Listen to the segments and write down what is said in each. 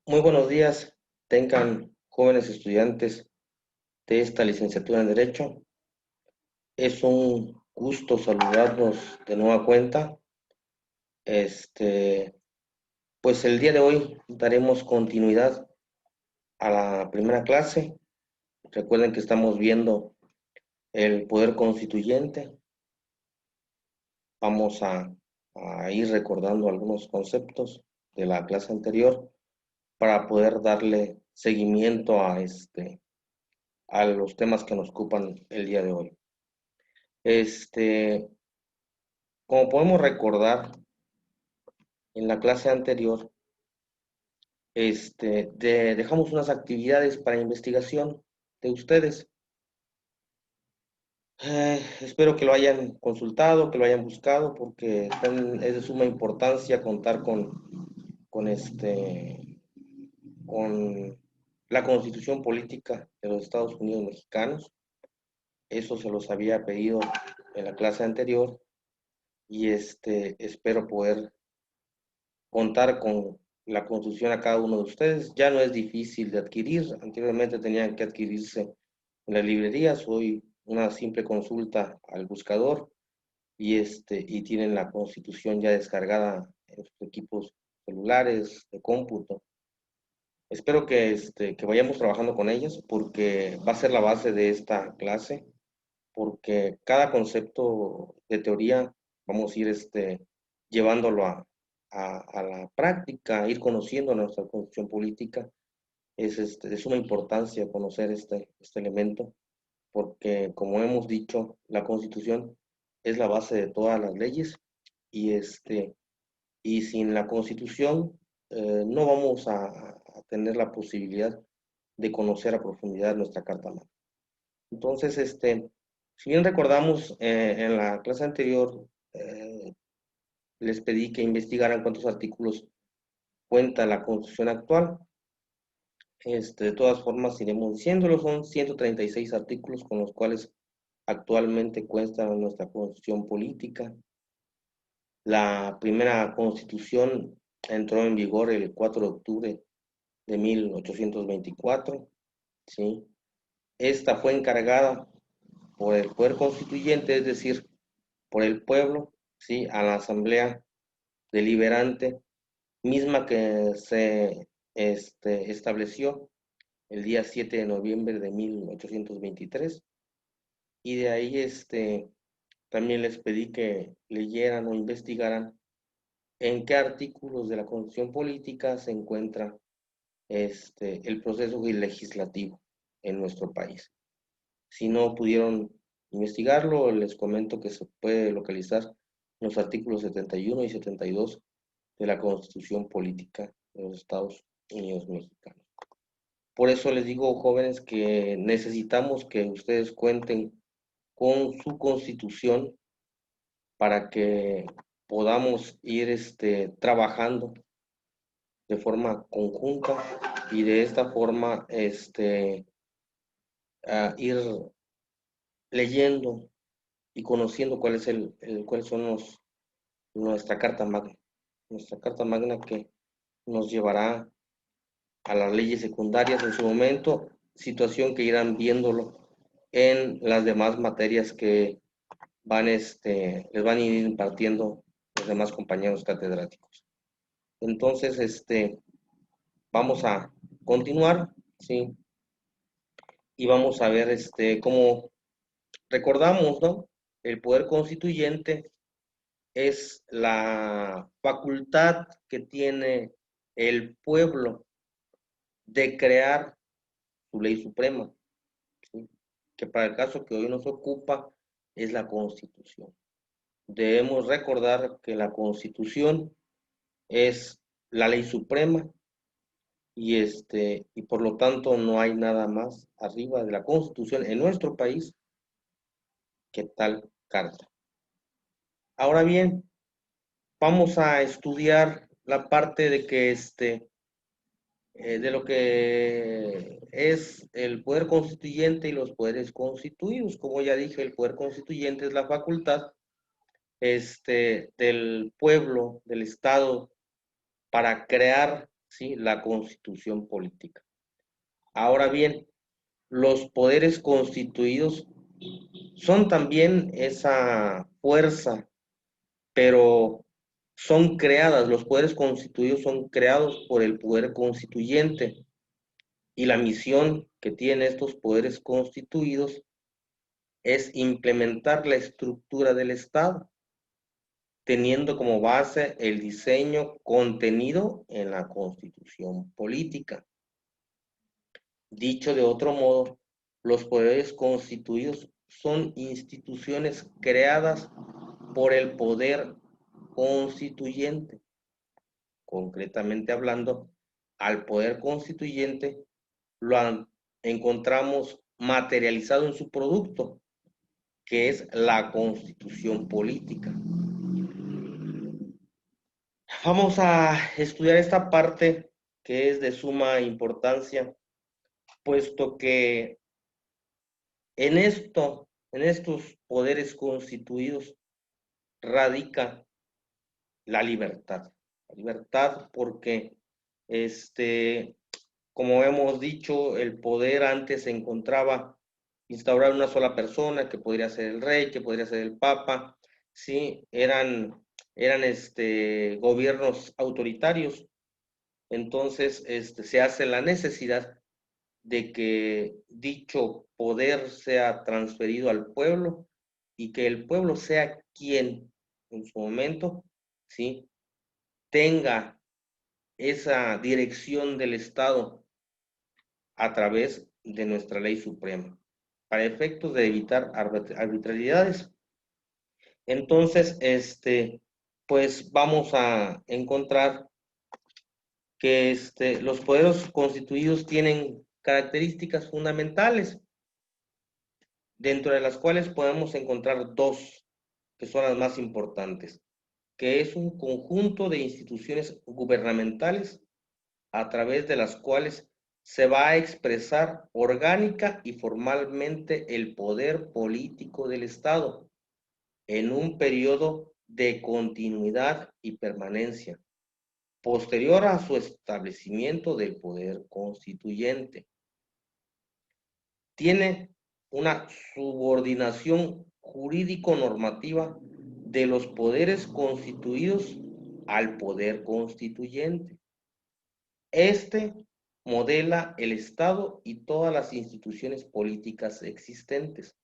Muy buenos días, tengan jóvenes estudiantes de esta licenciatura en Derecho. Es un gusto saludarlos de nueva cuenta. Este, pues el día de hoy daremos continuidad a la primera clase. Recuerden que estamos viendo el poder constituyente. Vamos a ir recordando algunos conceptos de la clase anterior para poder darle seguimiento a los temas que nos ocupan el día de hoy. Este, Como podemos recordar, en la clase anterior, dejamos unas actividades para investigación de ustedes. Espero que lo hayan consultado, que lo hayan buscado, porque es de suma importancia contar con, con la Constitución Política de los Estados Unidos Mexicanos. Eso se los había pedido en la clase anterior y espero poder contar con la construcción a cada uno de ustedes. Ya no es difícil de adquirir, anteriormente tenían que adquirirse en las librerías, hoy una simple consulta al buscador y tienen la constitución ya descargada en sus equipos celulares, de cómputo. Espero que vayamos trabajando con ellas porque va a ser la base de esta clase, porque cada concepto de teoría vamos a ir llevándolo a la práctica, ir conociendo nuestra constitución política. Es de suma importancia conocer este elemento, porque como hemos dicho, la constitución es la base de todas las leyes y sin la constitución no vamos a tener la posibilidad de conocer a profundidad nuestra Carta Magna. Entonces, si bien recordamos en la clase anterior, les pedí que investigaran cuántos artículos cuenta la Constitución actual. De todas formas, iremos diciéndolo, son 136 artículos con los cuales actualmente cuenta nuestra Constitución política. La primera Constitución entró en vigor el 4 de octubre de 1824, ¿sí? Esta fue encargada por el Poder Constituyente, es decir, por el pueblo, ¿sí? A la Asamblea Deliberante, misma que se estableció el día 7 de noviembre de 1823. Y de ahí también les pedí que leyeran o investigaran en qué artículos de la Constitución Política se encuentra el proceso legislativo en nuestro país. Si no pudieron investigarlo, les comento que se puede localizar en los artículos 71 y 72 de la Constitución Política de los Estados Unidos Mexicanos. Por eso les digo, jóvenes, que necesitamos que ustedes cuenten con su constitución para que podamos ir trabajando de forma conjunta y de esta forma ir leyendo y conociendo cuáles son nuestra carta magna que nos llevará a las leyes secundarias en su momento, situación que irán viéndolo en las demás materias que les van a ir impartiendo los demás compañeros catedráticos. Entonces, vamos a continuar, ¿sí? Y vamos a ver, cómo recordamos, ¿no? El poder constituyente es la facultad que tiene el pueblo de crear su ley suprema, ¿sí? Que para el caso que hoy nos ocupa es la Constitución. Debemos recordar que la Constitución es la ley suprema y por lo tanto no hay nada más arriba de la Constitución en nuestro país que tal carta. Ahora bien, vamos a estudiar la parte de que de lo que es el poder constituyente y los poderes constituidos. Como ya dije, el poder constituyente es la facultad del pueblo, del Estado, para crear, ¿sí? La constitución política. Ahora bien, los poderes constituidos son también esa fuerza, pero son creadas, los poderes constituidos son creados por el poder constituyente y la misión que tienen estos poderes constituidos es implementar la estructura del Estado, teniendo como base el diseño contenido en la Constitución política. Dicho de otro modo, los poderes constituidos son instituciones creadas por el poder constituyente. Concretamente hablando, al poder constituyente lo encontramos materializado en su producto, que es la constitución política. Vamos a estudiar esta parte que es de suma importancia, puesto que en estos poderes constituidos radica la libertad. La libertad porque, como hemos dicho, el poder antes se encontraba instaurar una sola persona, que podría ser el rey, que podría ser el papa, sí, eran gobiernos autoritarios. Entonces, se hace la necesidad de que dicho poder sea transferido al pueblo y que el pueblo sea quien en su momento, ¿sí? Tenga esa dirección del Estado a través de nuestra ley suprema, para efectos de evitar arbitrariedades. Entonces, pues vamos a encontrar que los poderes constituidos tienen características fundamentales, dentro de las cuales podemos encontrar dos, que son las más importantes, que es un conjunto de instituciones gubernamentales a través de las cuales se va a expresar orgánica y formalmente el poder político del Estado en un periodo de continuidad y permanencia, posterior a su establecimiento del poder constituyente. Tiene una subordinación jurídico-normativa de los poderes constituidos al poder constituyente. Este modela el Estado y todas las instituciones políticas existentes,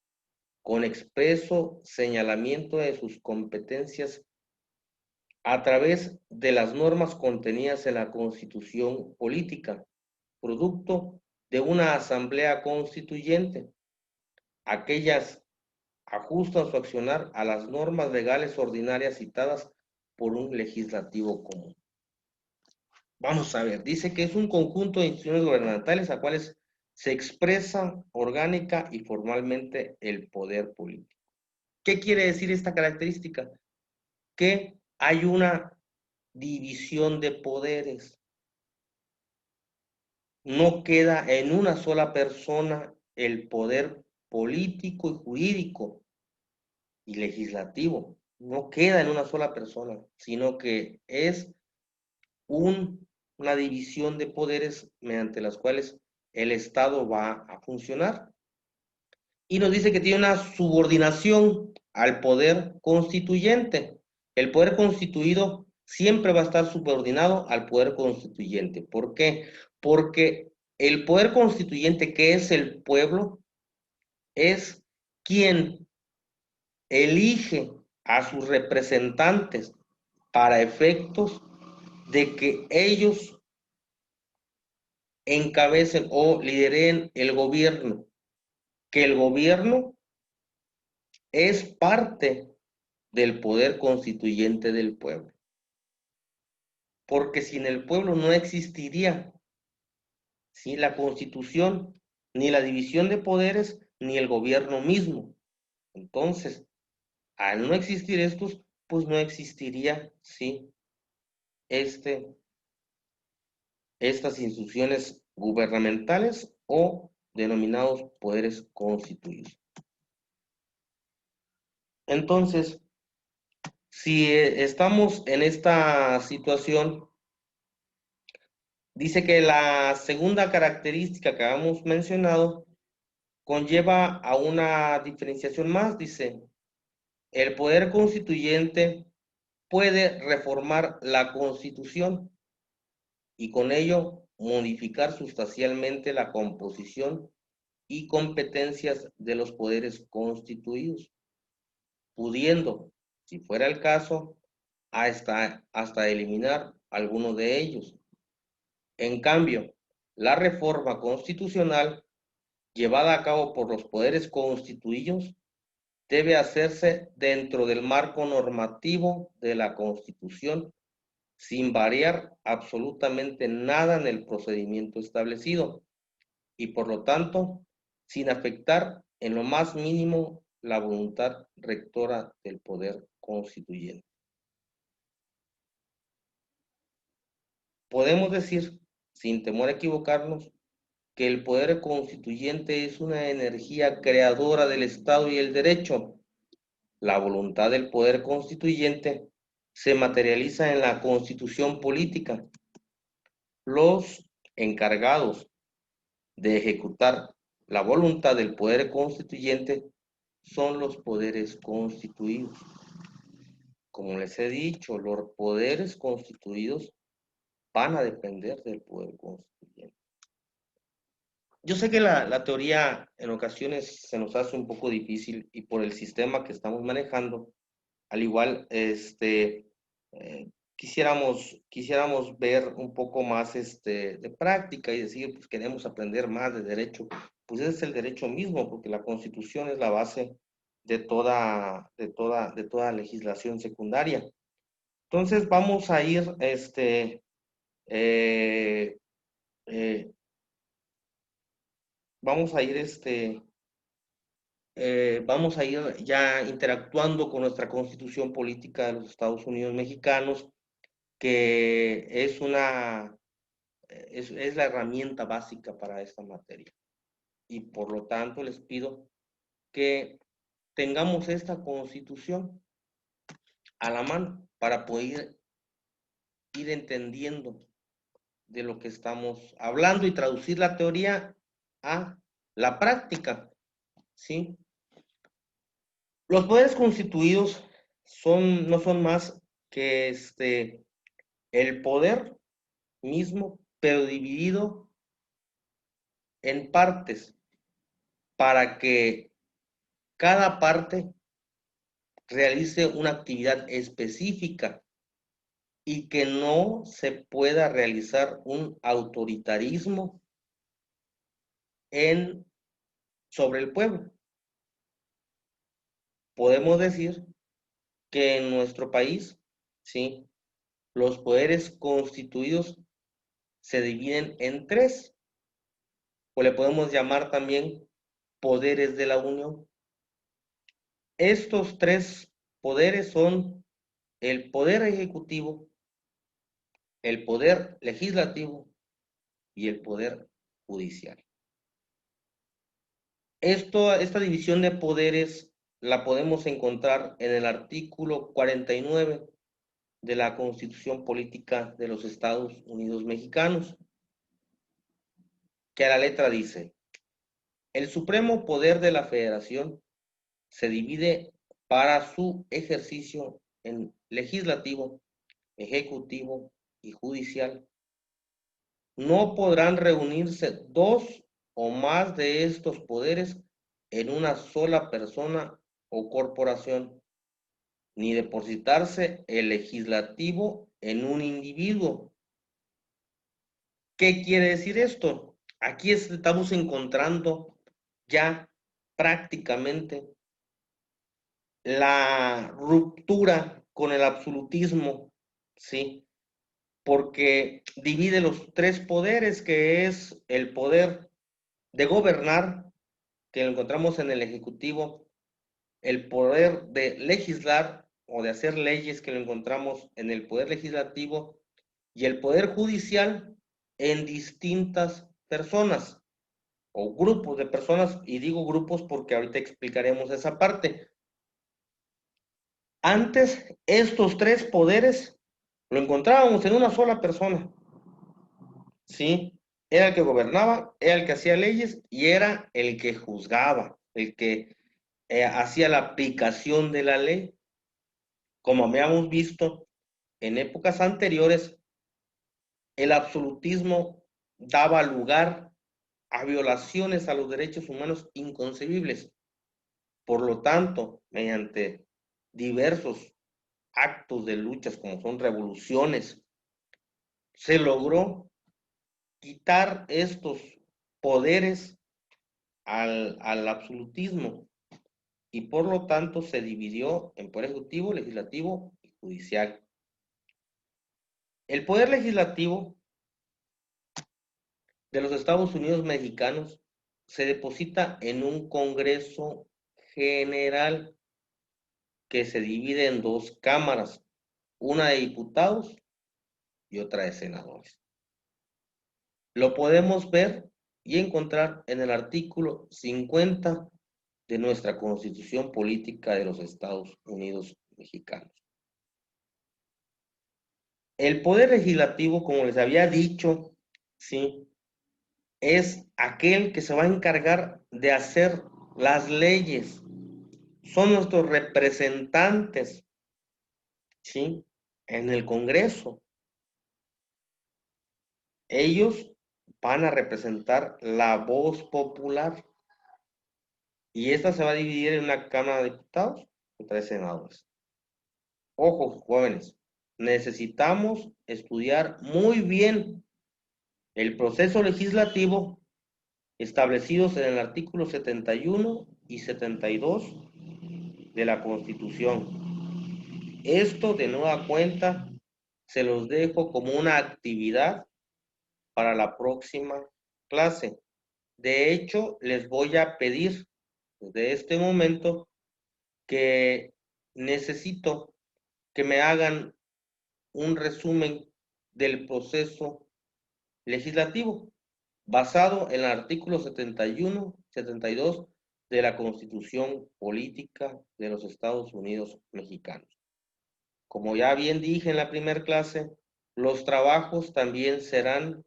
con expreso señalamiento de sus competencias a través de las normas contenidas en la Constitución política, producto de una asamblea constituyente. Aquellas ajustan su accionar a las normas legales ordinarias citadas por un legislativo común. Vamos a ver, dice que es un conjunto de instituciones gubernamentales a cuales se expresa orgánica y formalmente el poder político. ¿Qué quiere decir esta característica? Que hay una división de poderes. No queda en una sola persona el poder político y jurídico y legislativo. No queda en una sola persona, sino que es una división de poderes mediante las cuales el Estado va a funcionar. Y nos dice que tiene una subordinación al poder constituyente. El poder constituido siempre va a estar subordinado al poder constituyente. ¿Por qué? Porque el poder constituyente, que es el pueblo, es quien elige a sus representantes para efectos de que ellos encabecen o lideren el gobierno, que el gobierno es parte del poder constituyente del pueblo. Porque sin el pueblo no existiría, ¿sí?, la constitución, ni la división de poderes, ni el gobierno mismo. Entonces, al no existir estos, pues no existiría, ¿sí?, estas instituciones gubernamentales o denominados poderes constituidos. Entonces, si estamos en esta situación, Dice que la segunda característica que habíamos mencionado conlleva a una diferenciación más. Dice, el poder constituyente puede reformar la Constitución y con ello modificar sustancialmente la composición y competencias de los poderes constituidos, pudiendo, si fuera el caso, hasta eliminar alguno de ellos. En cambio, la reforma constitucional llevada a cabo por los poderes constituidos debe hacerse dentro del marco normativo de la Constitución, sin variar absolutamente nada en el procedimiento establecido y por lo tanto sin afectar en lo más mínimo la voluntad rectora del poder constituyente. Podemos decir, sin temor a equivocarnos, que el poder constituyente es una energía creadora del Estado y el derecho. La voluntad del poder constituyente se materializa en la constitución política. Los encargados de ejecutar la voluntad del poder constituyente son los poderes constituidos. Como les he dicho, los poderes constituidos van a depender del poder constituyente. Yo sé que la teoría en ocasiones se nos hace un poco difícil y por el sistema que estamos manejando, al igual, quisiéramos ver un poco más de práctica y decir, pues queremos aprender más de derecho. Pues ese es el derecho mismo, porque la Constitución es la base de toda legislación secundaria. Entonces vamos a ir, eh, eh, vamos a ir, vamos a ir ya interactuando con nuestra Constitución Política de los Estados Unidos Mexicanos, que es la herramienta básica para esta materia. Y por lo tanto les pido que tengamos esta Constitución a la mano para poder ir entendiendo de lo que estamos hablando y traducir la teoría a la práctica, ¿sí? Los poderes constituidos no son más que el poder mismo, pero dividido en partes para que cada parte realice una actividad específica y que no se pueda realizar un autoritarismo sobre el pueblo. Podemos decir que en nuestro país, ¿sí?, los poderes constituidos se dividen en tres, o le podemos llamar también poderes de la Unión. Estos tres poderes son el poder ejecutivo, el poder legislativo y el poder judicial. Esta división de poderes la podemos encontrar en el artículo 49 de la Constitución Política de los Estados Unidos Mexicanos, que a la letra dice: el supremo poder de la Federación se divide para su ejercicio en legislativo, ejecutivo y judicial. No podrán reunirse dos o más de estos poderes en una sola persona o corporación, ni depositarse el legislativo en un individuo. ¿Qué quiere decir esto? Aquí estamos encontrando ya prácticamente la ruptura con el absolutismo, ¿sí? Porque divide los tres poderes, que es el poder de gobernar, que lo encontramos en el Ejecutivo, el poder de legislar o de hacer leyes, que lo encontramos en el Poder Legislativo, y el Poder Judicial en distintas personas o grupos de personas, y digo grupos porque ahorita explicaremos esa parte. Antes, estos tres poderes lo encontrábamos en una sola persona, ¿sí? Era el que gobernaba, era el que hacía leyes y era el que juzgaba, el que hacía la aplicación de la ley. Como habíamos visto en épocas anteriores, el absolutismo daba lugar a violaciones a los derechos humanos inconcebibles. Por lo tanto, mediante diversos actos de luchas, como son revoluciones, se logró quitar estos poderes al absolutismo y por lo tanto se dividió en poder ejecutivo, legislativo y judicial. El poder legislativo de los Estados Unidos mexicanos se deposita en un Congreso General que se divide en dos cámaras, una de diputados y otra de senadores. Lo podemos ver y encontrar en el artículo 50 de nuestra Constitución Política de los Estados Unidos Mexicanos. El poder legislativo, como les había dicho, sí, es aquel que se va a encargar de hacer las leyes. Son nuestros representantes, ¿sí? En el Congreso. Ellos van a representar la voz popular y esta se va a dividir en una Cámara de Diputados y tres senadores. Ojo, jóvenes, necesitamos estudiar muy bien el proceso legislativo establecidos en el artículo 71 y 72 de la Constitución. Esto, de nueva cuenta, se los dejo como una actividad para la próxima clase. De hecho, les voy a pedir desde este momento que necesito que me hagan un resumen del proceso legislativo basado en el artículo 71, 72 de la Constitución Política de los Estados Unidos Mexicanos. Como ya bien dije en la primera clase, los trabajos también serán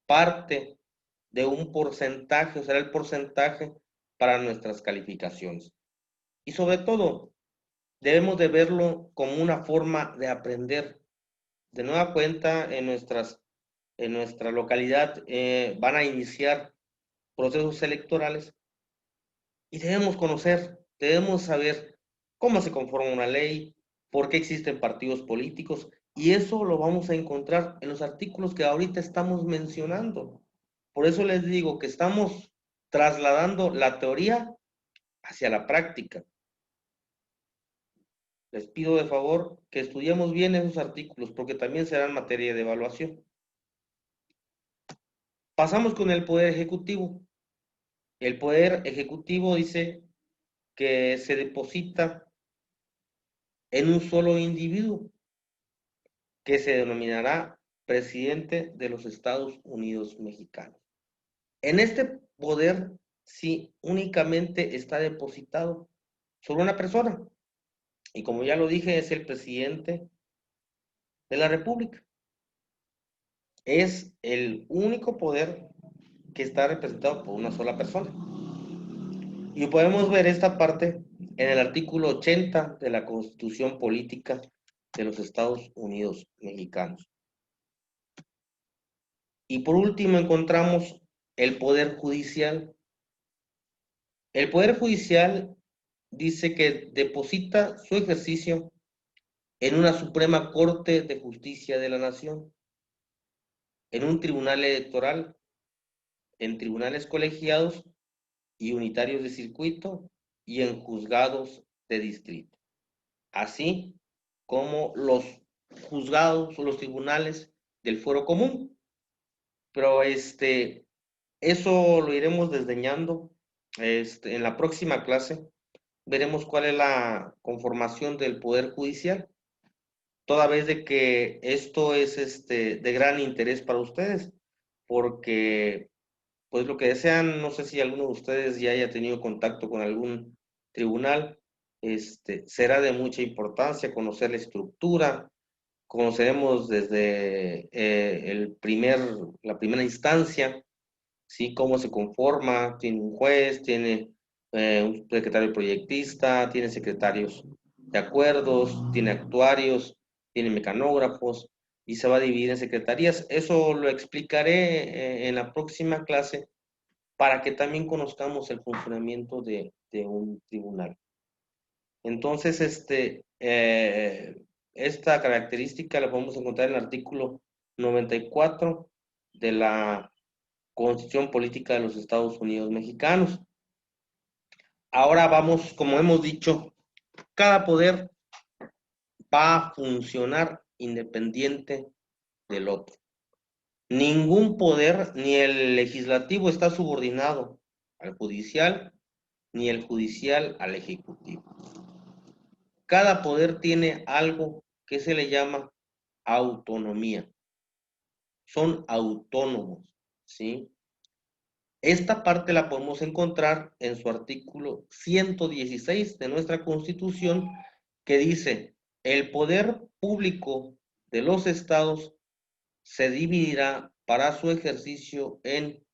parte de un porcentaje, o será el porcentaje para nuestras calificaciones. Y sobre todo, debemos de verlo como una forma de aprender. De nueva cuenta, en nuestra localidad van a iniciar procesos electorales y debemos conocer, debemos saber cómo se conforma una ley, por qué existen partidos políticos, y eso lo vamos a encontrar en los artículos que ahorita estamos mencionando. Por eso les digo que estamos trasladando la teoría hacia la práctica. Les pido de favor que estudiemos bien esos artículos porque también serán materia de evaluación. Pasamos con el Poder Ejecutivo. El Poder Ejecutivo dice que se deposita en un solo individuo que se denominará presidente de los Estados Unidos Mexicanos. En este poder, sí, únicamente está depositado sobre una persona. Y como ya lo dije, es el presidente de la República. Es el único poder que está representado por una sola persona. Y podemos ver esta parte en el artículo 80 de la Constitución Política de los Estados Unidos Mexicanos. Y por último encontramos el Poder Judicial. El Poder Judicial dice que deposita su ejercicio en una Suprema Corte de Justicia de la Nación, en un tribunal electoral, en tribunales colegiados y unitarios de circuito y en juzgados de distrito, así como los juzgados o los tribunales del fuero común. Pero eso lo iremos desdeñando en la próxima clase. Veremos cuál es la conformación del Poder Judicial, toda vez de que esto es de gran interés para ustedes, porque pues lo que desean, no sé si alguno de ustedes ya haya tenido contacto con algún tribunal, será de mucha importancia conocer la estructura, conoceremos desde la primera instancia, ¿sí? Cómo se conforma, tiene un juez, tiene un secretario proyectista, tiene secretarios de acuerdos, tiene actuarios, tiene mecanógrafos y se va a dividir en secretarías. Eso lo explicaré en la próxima clase para que también conozcamos el funcionamiento de un tribunal. Entonces, esta característica la podemos encontrar en el artículo 94 de la Constitución Política de los Estados Unidos Mexicanos. Ahora vamos, como hemos dicho, cada poder va a funcionar independiente del otro. Ningún poder, ni el legislativo está subordinado al judicial, ni el judicial al ejecutivo. Cada poder tiene algo que se le llama autonomía. Son autónomos, ¿sí? Esta parte la podemos encontrar en su artículo 116 de nuestra Constitución, que dice, el poder público de los estados se dividirá para su ejercicio en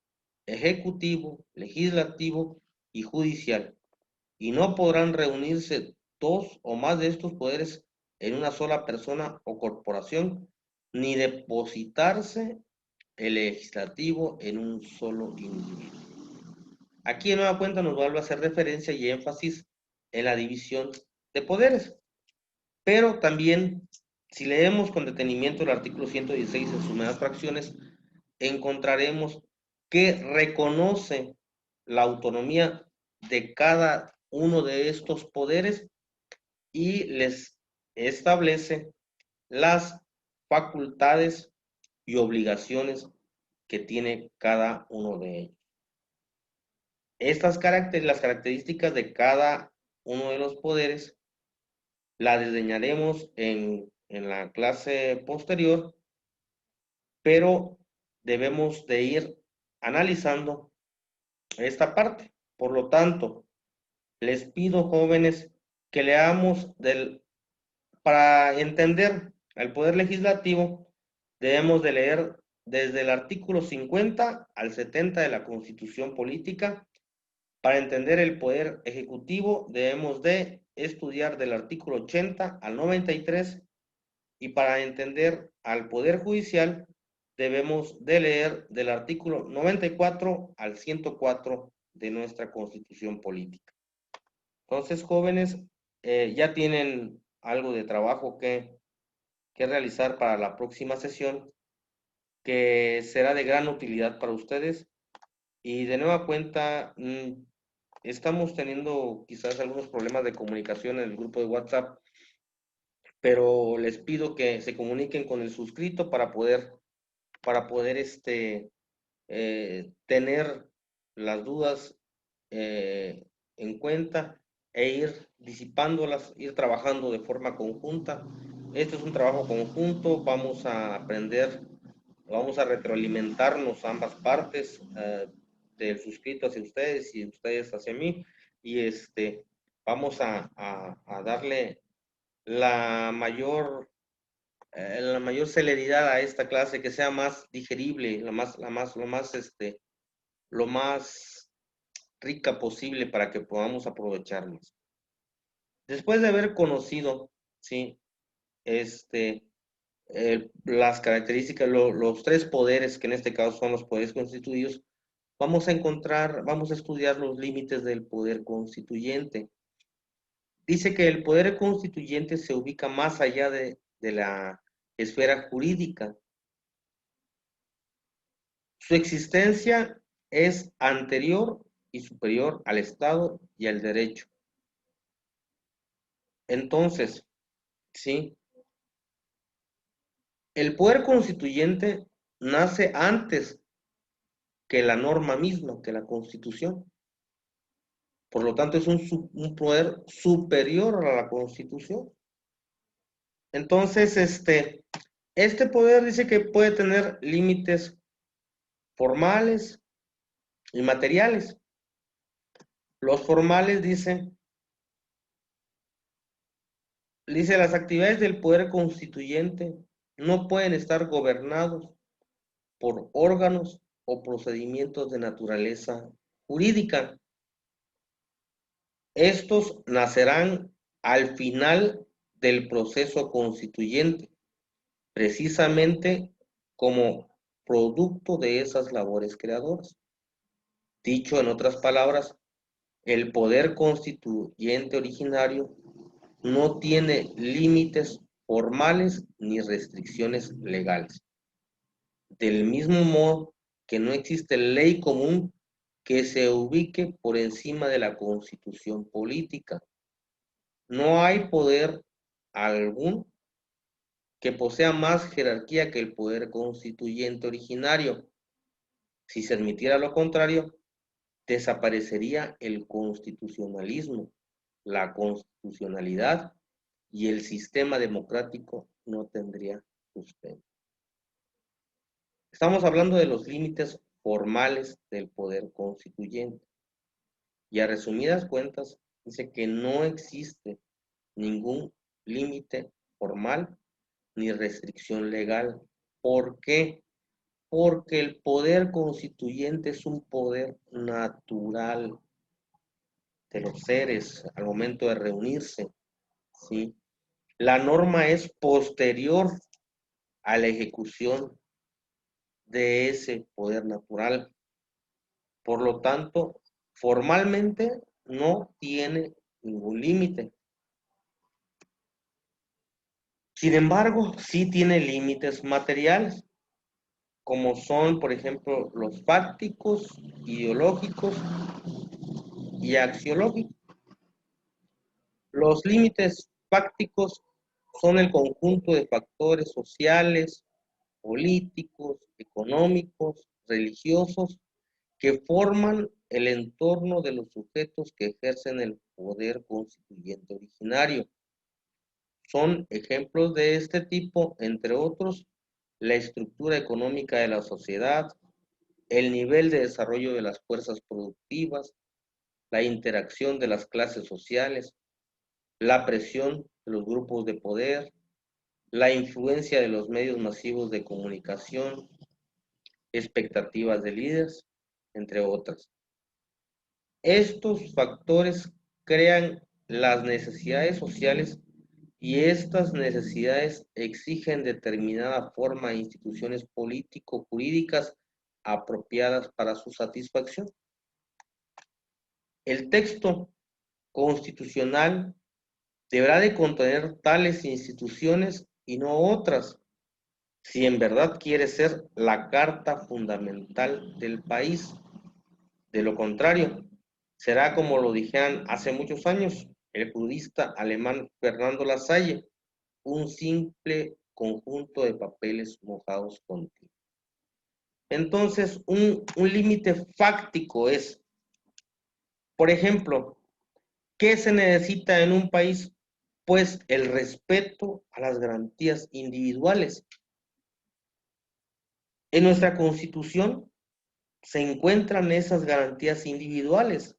ejecutivo, legislativo y judicial, y no podrán reunirse dos o más de estos poderes en una sola persona o corporación, ni depositarse el legislativo en un solo individuo. Aquí de nueva cuenta nos vuelve a hacer referencia y énfasis en la división de poderes, pero también si leemos con detenimiento el artículo 116 en sus nuevas fracciones, encontraremos que reconoce la autonomía de cada uno de estos poderes y les establece las facultades y obligaciones que tiene cada uno de ellos. Las características de cada uno de los poderes las desdeñaremos en la clase posterior, pero debemos de ir analizando esta parte. Por lo tanto, les pido, jóvenes, que leamos para entender el poder legislativo, debemos de leer desde el artículo 50 al 70 de la Constitución Política. Para entender el poder ejecutivo, debemos de estudiar del artículo 80 al 93 y para entender al poder judicial, debemos de leer del artículo 94 al 104 de nuestra Constitución Política. Entonces, jóvenes, ya tienen algo de trabajo que realizar para la próxima sesión, que será de gran utilidad para ustedes. Y de nueva cuenta, estamos teniendo quizás algunos problemas de comunicación en el grupo de WhatsApp, pero les pido que se comuniquen con el suscrito para poder tener las dudas en cuenta e ir disipándolas, ir trabajando de forma conjunta. Esto es un trabajo conjunto, vamos a aprender, vamos a retroalimentarnos ambas partes, del suscrito hacia ustedes y ustedes hacia mí, y vamos a darle la mayor la mayor celeridad a esta clase, que sea más digerible, lo más rica posible para que podamos aprovecharlos. Después de haber conocido, sí, las características, los tres poderes, que en este caso son los poderes constituidos, vamos a estudiar los límites del poder constituyente. Dice que el poder constituyente se ubica más allá de la esfera jurídica. Su existencia es anterior y superior al Estado y al derecho. Entonces, sí, el poder constituyente nace antes que la norma misma, que la Constitución. Por lo tanto, es un poder superior a la Constitución. Entonces, este poder dice que puede tener límites formales y materiales. Los formales dice las actividades del poder constituyente no pueden estar gobernados por órganos o procedimientos de naturaleza jurídica. Estos nacerán al final del proceso constituyente, precisamente como producto de esas labores creadoras. Dicho en otras palabras, el poder constituyente originario no tiene límites formales ni restricciones legales. Del mismo modo que no existe ley común que se ubique por encima de la constitución política. No hay poder algún que posea más jerarquía que el poder constituyente originario. Si se admitiera lo contrario, desaparecería el constitucionalismo, la constitucionalidad y el sistema democrático no tendría sustento. Estamos hablando de los límites formales del poder constituyente y a resumidas cuentas dice que no existe ningún límite formal ni restricción legal. ¿Por qué? Porque el poder constituyente es un poder natural de los seres al momento de reunirse, ¿sí? La norma es posterior a la ejecución de ese poder natural. Por lo tanto, formalmente no tiene ningún límite. Sin embargo, sí tiene límites materiales, como son, por ejemplo, los fácticos, ideológicos y axiológicos. Los límites fácticos son el conjunto de factores sociales, políticos, económicos, religiosos, que forman el entorno de los sujetos que ejercen el poder constituyente originario. Son ejemplos de este tipo, entre otros, la estructura económica de la sociedad, el nivel de desarrollo de las fuerzas productivas, la interacción de las clases sociales, la presión de los grupos de poder, la influencia de los medios masivos de comunicación, expectativas de líderes, entre otras. Estos factores crean las necesidades sociales y estas necesidades exigen determinada forma de instituciones político-jurídicas apropiadas para su satisfacción. El texto constitucional deberá de contener tales instituciones y no otras, si en verdad quiere ser la carta fundamental del país. De lo contrario, será como lo dijeron hace muchos años el jurista alemán Fernando Lasalle, un simple conjunto de papeles mojados con tinta. Entonces, un límite fáctico es, por ejemplo, ¿qué se necesita en un país? Pues el respeto a las garantías individuales. En nuestra Constitución se encuentran esas garantías individuales.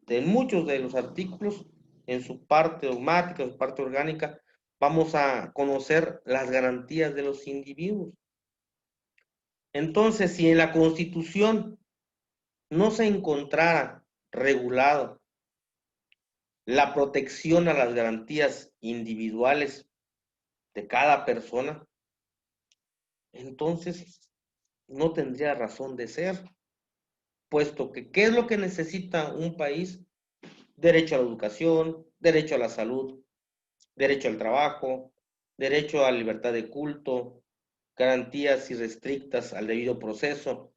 De muchos de los artículos, en su parte dogmática, en su parte orgánica, vamos a conocer las garantías de los individuos. Entonces, si en la Constitución no se encontrara regulado la protección a las garantías individuales de cada persona, entonces no tendría razón de ser, puesto que ¿qué es lo que necesita un país? Derecho a la educación, derecho a la salud, derecho al trabajo, derecho a la libertad de culto, garantías irrestrictas al debido proceso.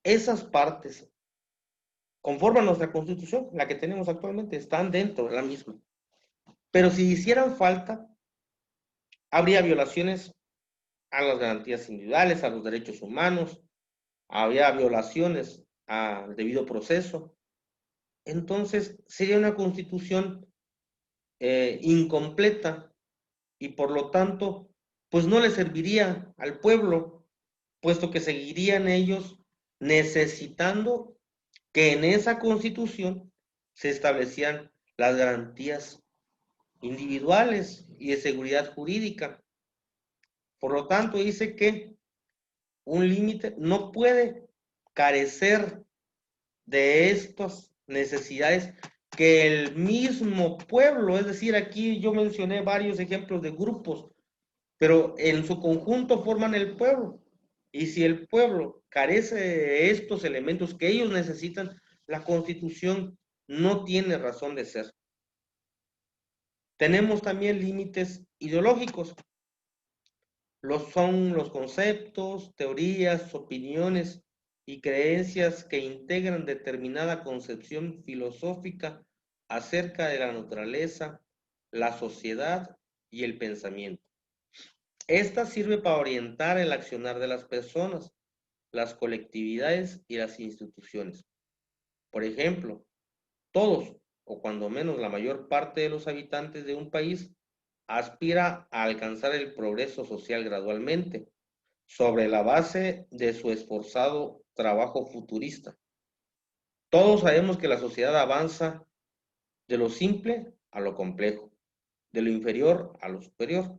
Esas partes conforman nuestra Constitución, la que tenemos actualmente, están dentro de la misma. Pero si hicieran falta, habría violaciones a las garantías individuales, a los derechos humanos, habría violaciones al debido proceso. Entonces, sería una Constitución incompleta y por lo tanto, pues no le serviría al pueblo, puesto que seguirían ellos necesitando que en esa Constitución se establecían las garantías individuales y de seguridad jurídica. Por lo tanto, dice que un límite no puede carecer de estas necesidades que el mismo pueblo, es decir, aquí yo mencioné varios ejemplos de grupos, pero en su conjunto forman el pueblo. Y si el pueblo carece de estos elementos que ellos necesitan, la Constitución no tiene razón de ser. Tenemos también límites ideológicos. Son los conceptos, teorías, opiniones y creencias que integran determinada concepción filosófica acerca de la naturaleza, la sociedad y el pensamiento. Esta sirve para orientar el accionar de las personas, las colectividades y las instituciones. Por ejemplo, todos, o cuando menos la mayor parte de los habitantes de un país, aspira a alcanzar el progreso social gradualmente, sobre la base de su esforzado trabajo futurista. Todos sabemos que la sociedad avanza de lo simple a lo complejo, de lo inferior a lo superior.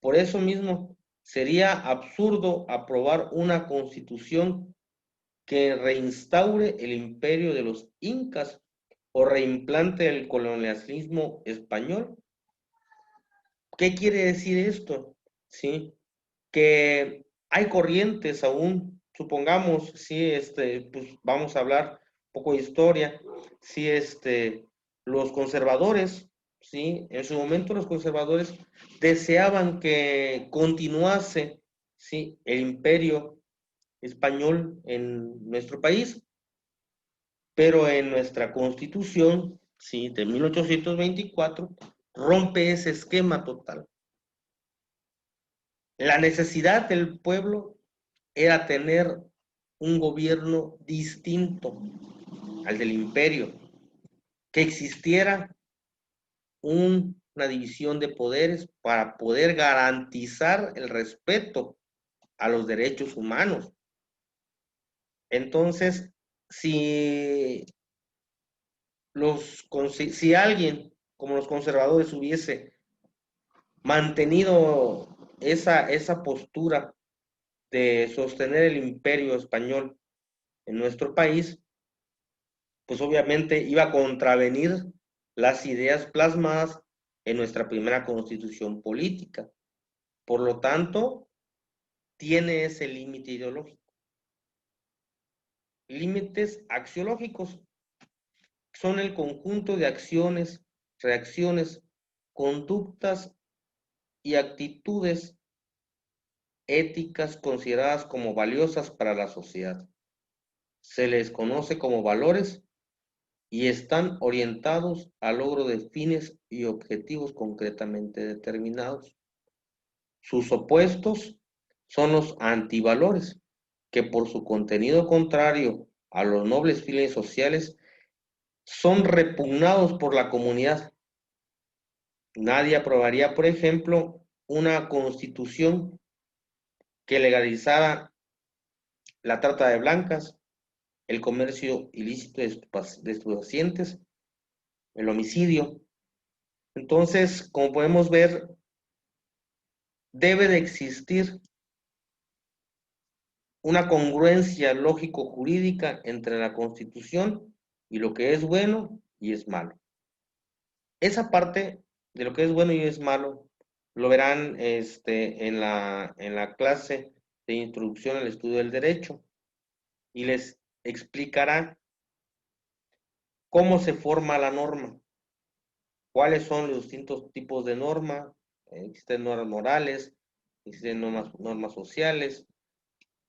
Por eso mismo, sería absurdo aprobar una constitución que reinstaure el imperio de los incas o reimplante el colonialismo español. ¿Qué quiere decir esto? ¿Sí? Que hay corrientes aún, supongamos, sí, pues vamos a hablar un poco de historia, sí, los conservadores, sí, en su momento los conservadores deseaban que continuase, sí, el imperio español en nuestro país, pero en nuestra constitución, sí, de 1824, rompe ese esquema total. La necesidad del pueblo era tener un gobierno distinto al del imperio, que existiera una división de poderes para poder garantizar el respeto a los derechos humanos. Entonces, si, si alguien como los conservadores hubiese mantenido esa postura de sostener el imperio español en nuestro país, pues obviamente iba a contravenir las ideas plasmadas en nuestra primera constitución política. Por lo tanto, tiene ese límite ideológico. Límites axiológicos son el conjunto de acciones, reacciones, conductas y actitudes éticas consideradas como valiosas para la sociedad. Se les conoce como valores y están orientados al logro de fines y objetivos concretamente determinados. Sus opuestos son los antivalores, que por su contenido contrario a los nobles fines sociales son repugnados por la comunidad. Nadie aprobaría, por ejemplo, una constitución que legalizara la trata de blancas, el comercio ilícito de estupefacientes, el homicidio. Entonces, como podemos ver, debe de existir una congruencia lógico-jurídica entre la Constitución y lo que es bueno y es malo. Esa parte de lo que es bueno y es malo lo verán en la clase de introducción al estudio del derecho y les explicará cómo se forma la norma, cuáles son los distintos tipos de norma, existen normas morales, existen normas sociales.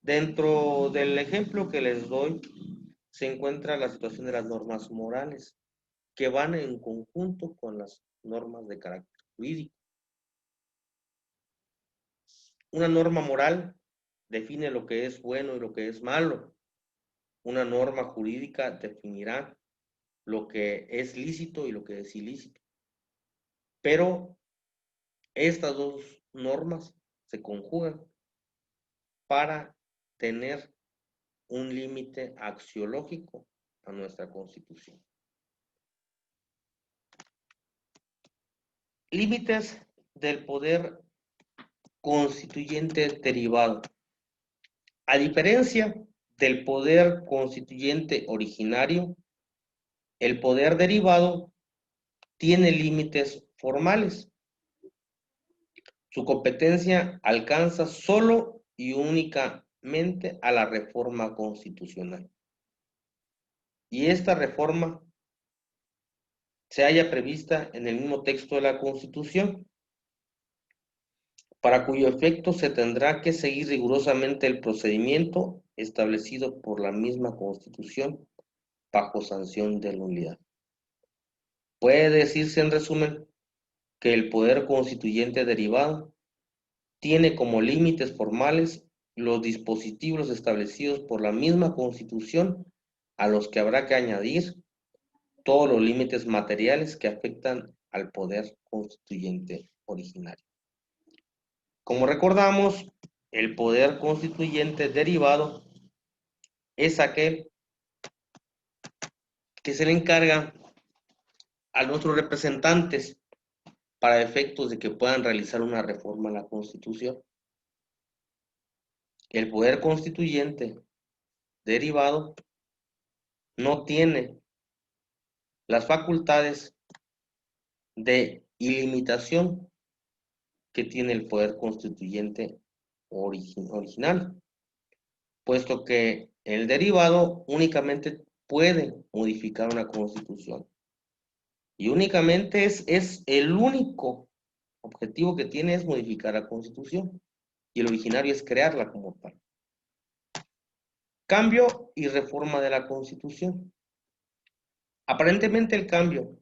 Dentro del ejemplo que les doy, se encuentra la situación de las normas morales, que van en conjunto con las normas de carácter jurídico. Una norma moral define lo que es bueno y lo que es malo. Una norma jurídica definirá lo que es lícito y lo que es ilícito. Pero estas dos normas se conjugan para tener un límite axiológico a nuestra Constitución. Límites del poder constituyente derivado. A diferencia del poder constituyente originario, el poder derivado tiene límites formales. Su competencia alcanza solo y únicamente a la reforma constitucional. Y esta reforma se halla prevista en el mismo texto de la Constitución, para cuyo efecto se tendrá que seguir rigurosamente el procedimiento establecido por la misma Constitución bajo sanción de la unidad. Puede decirse en resumen que el poder constituyente derivado tiene como límites formales los dispositivos establecidos por la misma Constitución, a los que habrá que añadir todos los límites materiales que afectan al poder constituyente originario. Como recordamos, el poder constituyente derivado es aquel que se le encarga a nuestros representantes para efectos de que puedan realizar una reforma a la Constitución. El poder constituyente derivado no tiene las facultades de ilimitación que tiene el poder constituyente original, puesto que el derivado únicamente puede modificar una constitución y únicamente es el único objetivo que tiene es modificar la constitución y el originario es crearla como tal. Cambio y reforma de la constitución. Aparentemente el cambio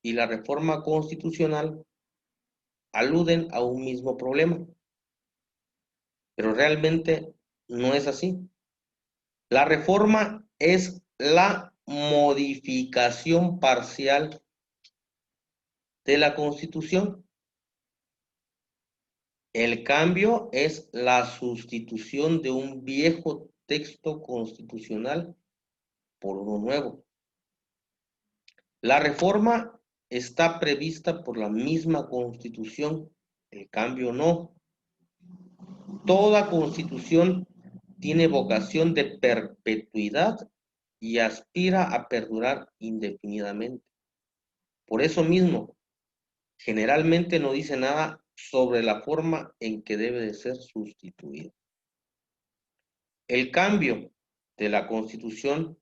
y la reforma constitucional aluden a un mismo problema, pero realmente no es así. La reforma es la modificación parcial de la Constitución. El cambio es la sustitución de un viejo texto constitucional por uno nuevo. La reforma está prevista por la misma Constitución, el cambio no. Toda Constitución tiene vocación de perpetuidad y aspira a perdurar indefinidamente. Por eso mismo, generalmente no dice nada sobre la forma en que debe de ser sustituido. El cambio de la Constitución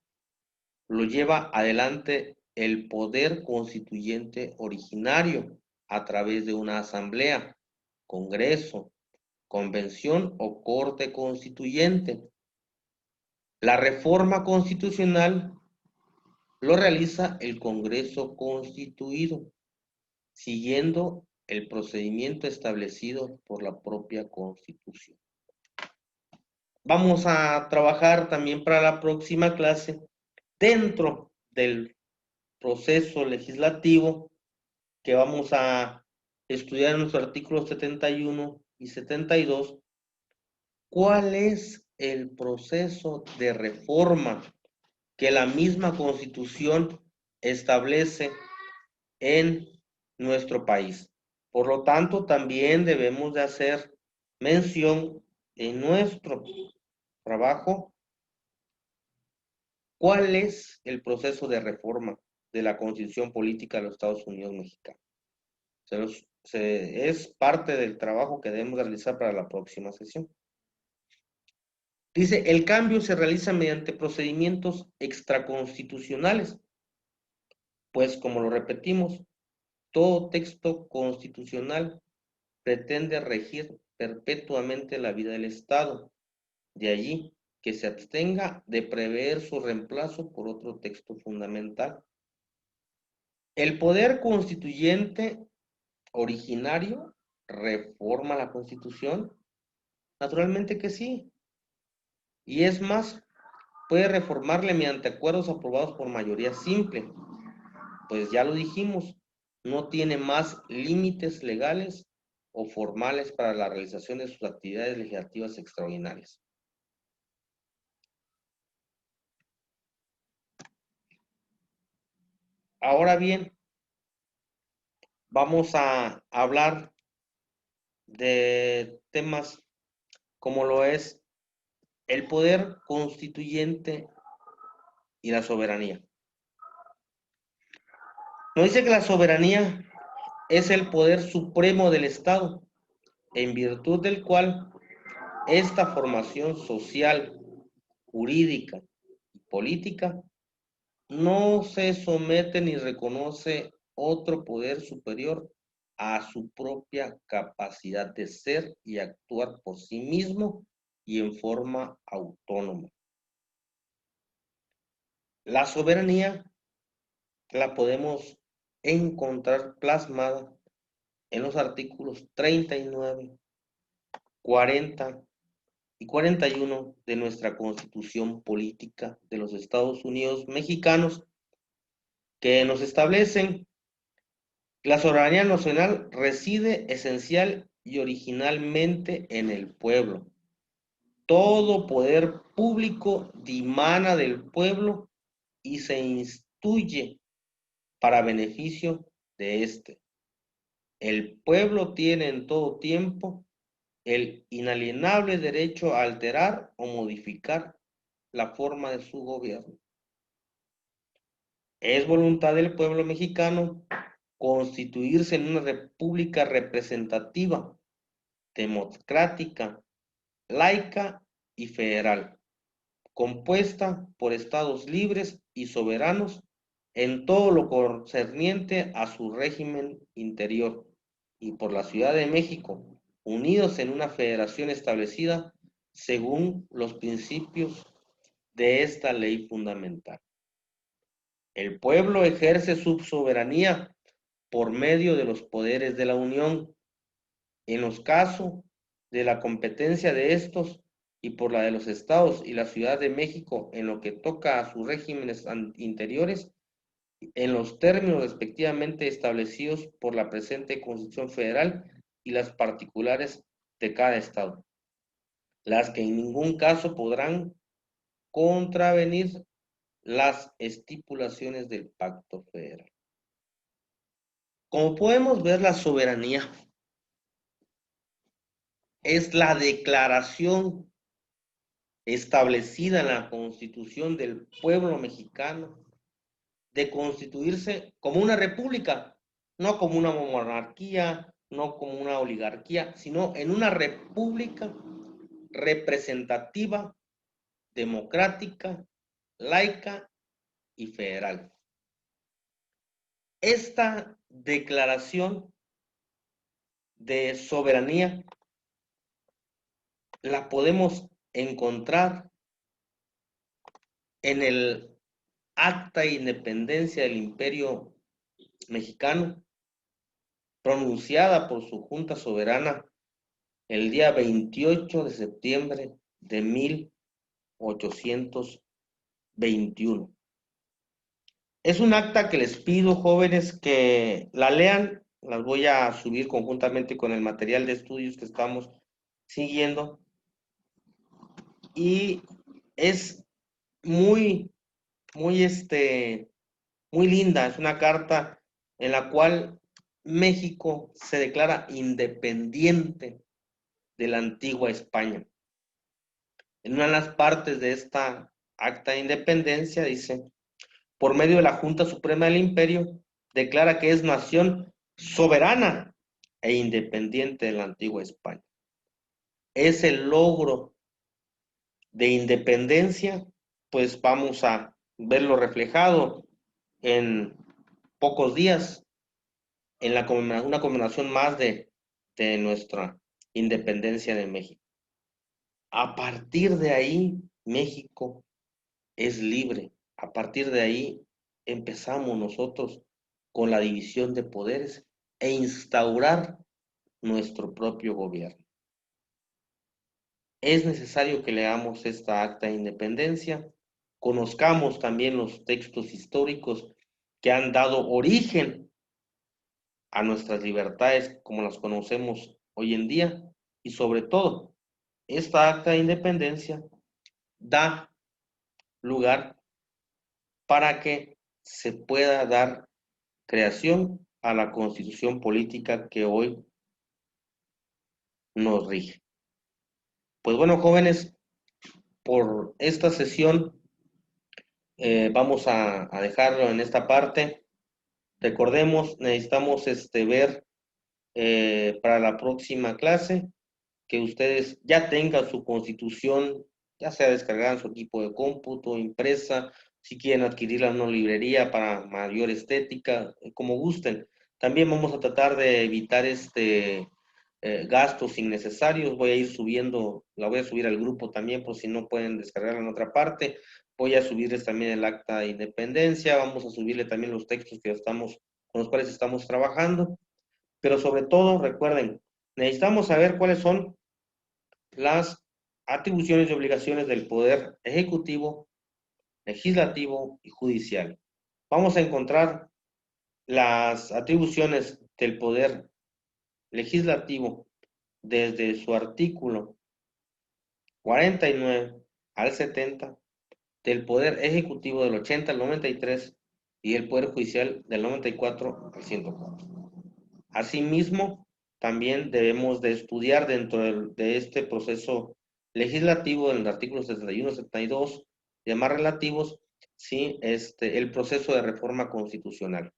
lo lleva adelante el poder constituyente originario a través de una asamblea, congreso, convención o corte constituyente. La reforma constitucional lo realiza el Congreso constituido, siguiendo el procedimiento establecido por la propia Constitución. Vamos a trabajar también para la próxima clase dentro del proceso legislativo que vamos a estudiar en los artículos 71 y 72. ¿Cuál es el proceso de reforma que la misma Constitución establece en nuestro país? Por lo tanto, también debemos de hacer mención en nuestro trabajo cuál es el proceso de reforma de la Constitución Política de los Estados Unidos Mexicanos. Es parte del trabajo que debemos realizar para la próxima sesión. Dice, el cambio se realiza mediante procedimientos extraconstitucionales, pues como lo repetimos, todo texto constitucional pretende regir perpetuamente la vida del Estado. De allí que se abstenga de prever su reemplazo por otro texto fundamental. ¿El poder constituyente originario reforma la Constitución? Naturalmente que sí. Y es más, puede reformarle mediante acuerdos aprobados por mayoría simple. Pues ya lo dijimos, no tiene más límites legales o formales para la realización de sus actividades legislativas extraordinarias. Ahora bien, vamos a hablar de temas como lo es el poder constituyente y la soberanía. Nos dice que la soberanía es el poder supremo del Estado, en virtud del cual esta formación social, jurídica y política no se somete ni reconoce otro poder superior a su propia capacidad de ser y actuar por sí mismo y en forma autónoma. La soberanía la podemos encontrar plasmada en los artículos 39, 40 y 41 de nuestra Constitución Política de los Estados Unidos Mexicanos, que nos establecen que la soberanía nacional reside esencial y originalmente en el pueblo. Todo poder público dimana del pueblo y se instituye para beneficio de éste. El pueblo tiene en todo tiempo el inalienable derecho a alterar o modificar la forma de su gobierno. Es voluntad del pueblo mexicano constituirse en una república representativa, democrática, laica y federal, compuesta por estados libres y soberanos en todo lo concerniente a su régimen interior, y por la Ciudad de México, unidos en una federación establecida según los principios de esta ley fundamental. El pueblo ejerce su soberanía por medio de los poderes de la Unión, en los casos de la competencia de estos y por la de los estados y la Ciudad de México en lo que toca a sus regímenes interiores, en los términos respectivamente establecidos por la presente Constitución Federal y las particulares de cada estado, las que en ningún caso podrán contravenir las estipulaciones del Pacto Federal. Como podemos ver, la soberanía es la declaración establecida en la Constitución del pueblo mexicano de constituirse como una república, no como una monarquía, no como una oligarquía, sino en una república representativa, democrática, laica y federal. Esta declaración de soberanía la podemos encontrar en el Acta de Independencia del Imperio Mexicano, pronunciada por su Junta Soberana el día 28 de septiembre de 1821. Es un acta que les pido, jóvenes, que la lean. Las voy a subir conjuntamente con el material de estudios que estamos siguiendo. Y es muy, muy, muy linda. Es una carta en la cual México se declara independiente de la antigua España. En una de las partes de esta acta de independencia dice: por medio de la Junta Suprema del Imperio, declara que es nación soberana e independiente de la antigua España. Es el logro de independencia, pues vamos a verlo reflejado en pocos días, en una conmemoración más de nuestra independencia de México. A partir de ahí, México es libre. A partir de ahí empezamos nosotros con la división de poderes e instaurar nuestro propio gobierno. Es necesario que leamos esta acta de independencia, conozcamos también los textos históricos que han dado origen a nuestras libertades como las conocemos hoy en día, y sobre todo, esta acta de independencia da lugar para que se pueda dar creación a la constitución política que hoy nos rige. Pues bueno, jóvenes, por esta sesión vamos a dejarlo en esta parte. Recordemos, necesitamos ver para la próxima clase que ustedes ya tengan su constitución, ya sea descargada en su equipo de cómputo, impresa, si quieren adquirirla en una librería para mayor estética, como gusten. También vamos a tratar de evitar gastos innecesarios. Voy a ir subiendo, la voy a subir al grupo también, por si no pueden descargarla en otra parte. Voy a subirles también el acta de independencia, vamos a subirle también los textos con los cuales estamos trabajando. Pero sobre todo, recuerden, necesitamos saber cuáles son las atribuciones y obligaciones del poder ejecutivo, legislativo y judicial. Vamos a encontrar las atribuciones del poder legislativo desde su artículo 49 al 70, del poder ejecutivo del 80 al 93 y el poder judicial del 94 al 104. Asimismo, también debemos de estudiar dentro de este proceso legislativo, en el artículo 71, 72 y demás relativos, ¿sí? El proceso de reforma constitucional.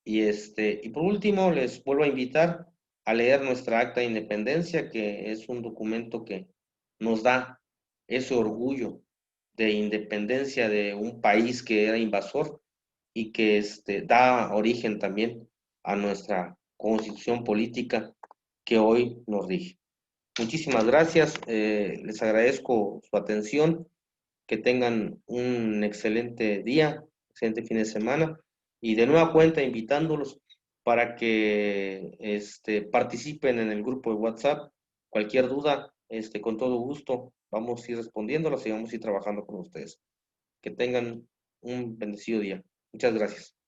Y por último, les vuelvo a invitar a leer nuestra acta de independencia, que es un documento que nos da ese orgullo de independencia de un país que era invasor y que da origen también a nuestra constitución política que hoy nos rige. Muchísimas gracias, les agradezco su atención, que tengan un excelente día, excelente fin de semana y de nueva cuenta invitándolos para que participen en el grupo de WhatsApp. Cualquier duda, con todo gusto, vamos a ir respondiéndolas y vamos a ir trabajando con ustedes. Que tengan un bendecido día. Muchas gracias.